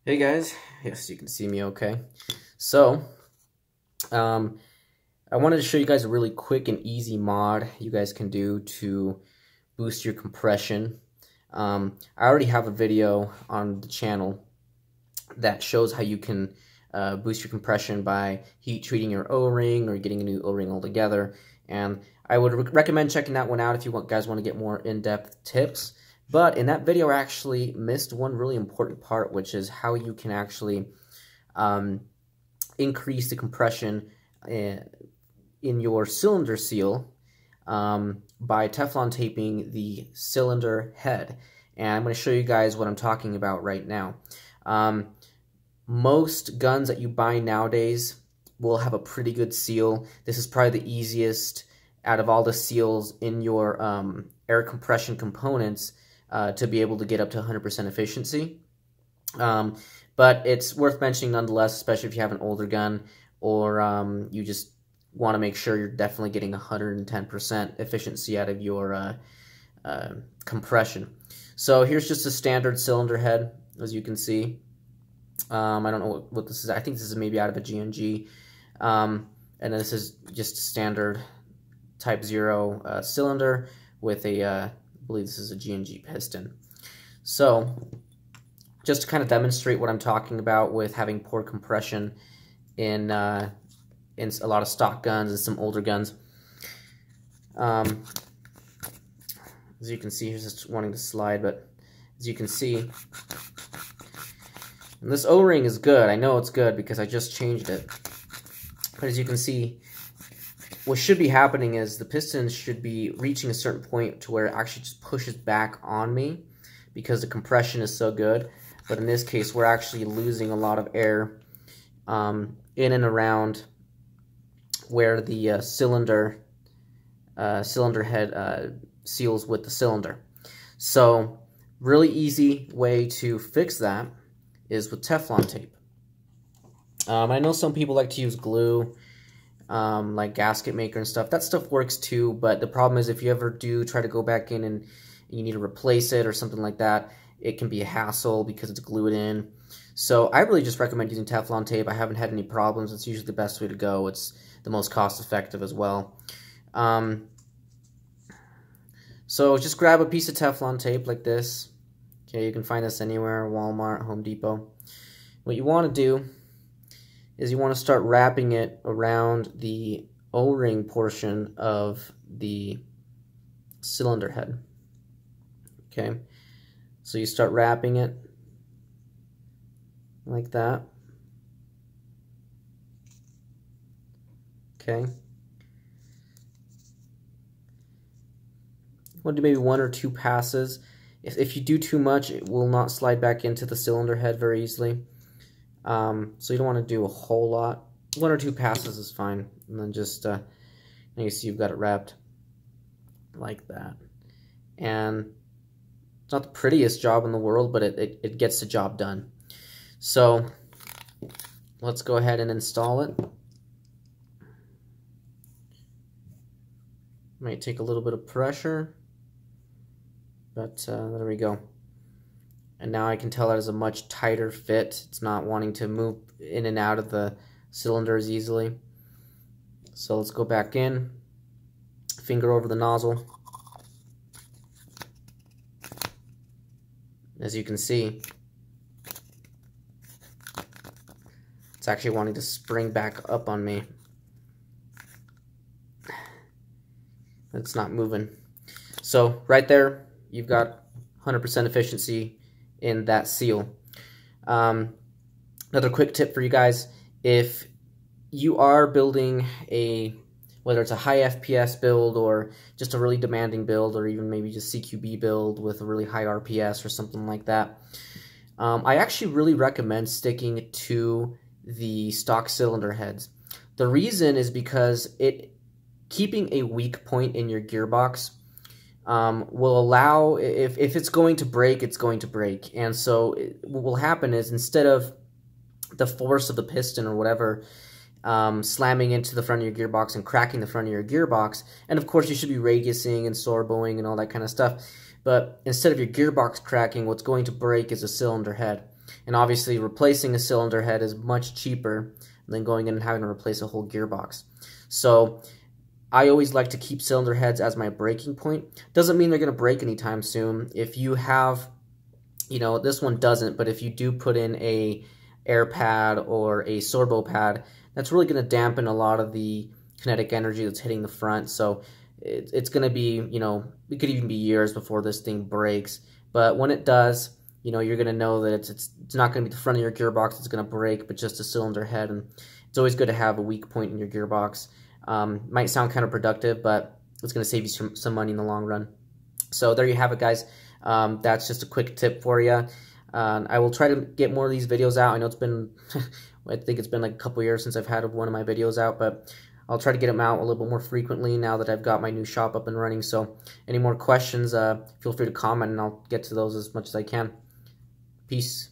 Hey guys, yes, you can see me okay. So, I wanted to show you guys a really quick and easy mod you guys can do to boost your compression. I already have a video on the channel that shows how you can boost your compression by heat treating your O-ring or getting a new O-ring altogether. And I would recommend checking that one out if you guys want to get more in-depth tips. But in that video, I actually missed one really important part, which is how you can actually increase the compression in your cylinder seal by Teflon taping the cylinder head. And I'm going to show you guys what I'm talking about right now. Most guns that you buy nowadays will have a pretty good seal. This is probably the easiest out of all the seals in your air compression components to be able to get up to 100% efficiency. But it's worth mentioning nonetheless, especially if you have an older gun or you just want to make sure you're definitely getting 110% efficiency out of your compression. So here's just a standard cylinder head, as you can see. I don't know what this is. I think this is maybe out of a G&G. And then this is just a standard Type 0 cylinder with a, I believe this is a G&G piston. So just to kind of demonstrate what I'm talking about with having poor compression in a lot of stock guns and some older guns. As you can see, here's just wanting to slide, but as you can see, and this O-ring is good. I know it's good because I just changed it. But as you can see, what should be happening is the piston should be reaching a certain point to where it actually just pushes back on me because the compression is so good. But in this case, we're actually losing a lot of air in and around where the cylinder head seals with the cylinder. So really easy way to fix that is with Teflon tape. I know some people like to use glue, like gasket maker and stuff. That stuff works too, but the problem is if you ever do try to go back in and you need to replace it or something like that, it can be a hassle because it's glued in. So I really just recommend using Teflon tape. I haven't had any problems. It's usually the best way to go. It's the most cost effective as well. So just grab a piece of Teflon tape like this. Okay, you can find this anywhere, Walmart, Home Depot. What you want to do is you want to start wrapping it around the O-ring portion of the cylinder head. Okay, so you start wrapping it like that. Okay. We'll do maybe 1 or 2 passes. If you do too much, it will not slide back into the cylinder head very easily. So you don't want to do a whole lot. 1 or 2 passes is fine. And then just, you see you've got it wrapped like that. And it's not the prettiest job in the world, but it gets the job done. So let's go ahead and install it. Might take a little bit of pressure, but there we go. And now I can tell that is a much tighter fit. It's not wanting to move in and out of the cylinders easily. So let's go back in, finger over the nozzle. As you can see, it's actually wanting to spring back up on me. It's not moving. So right there, you've got 100% efficiency in that seal. Another quick tip for you guys: if you are building whether it's a high FPS build or just a really demanding build, or even maybe just CQB build with a really high RPS or something like that, I actually really recommend sticking to the stock cylinder heads. The reason is because keeping a weak point in your gearbox will allow, if it's going to break, it's going to break. And so what will happen is, instead of the force of the piston or whatever slamming into the front of your gearbox and cracking the front of your gearbox, and of course you should be radiusing and sorboing and all that kind of stuff, but instead of your gearbox cracking, what's going to break is a cylinder head. And obviously replacing a cylinder head is much cheaper than going in and having to replace a whole gearbox. So I always like to keep cylinder heads as my breaking point. Doesn't mean they're going to break anytime soon. If you have, you know, this one doesn't, but if you do put in a air pad or a sorbo pad, that's really going to dampen a lot of the kinetic energy that's hitting the front. So it's going to be, you know, it could even be years before this thing breaks. But when it does, you know, you're going to know that it's not going to be the front of your gearbox that's going to break, but just a cylinder head. And it's always good to have a weak point in your gearbox. Might sound counterproductive, but it's going to save you some money in the long run. So there you have it, guys. That's just a quick tip for you. I will try to get more of these videos out. I know it's been, I think it's been like a couple years since I've had one of my videos out, but I'll try to get them out a little bit more frequently now that I've got my new shop up and running. So any more questions, feel free to comment and I'll get to those as much as I can. Peace.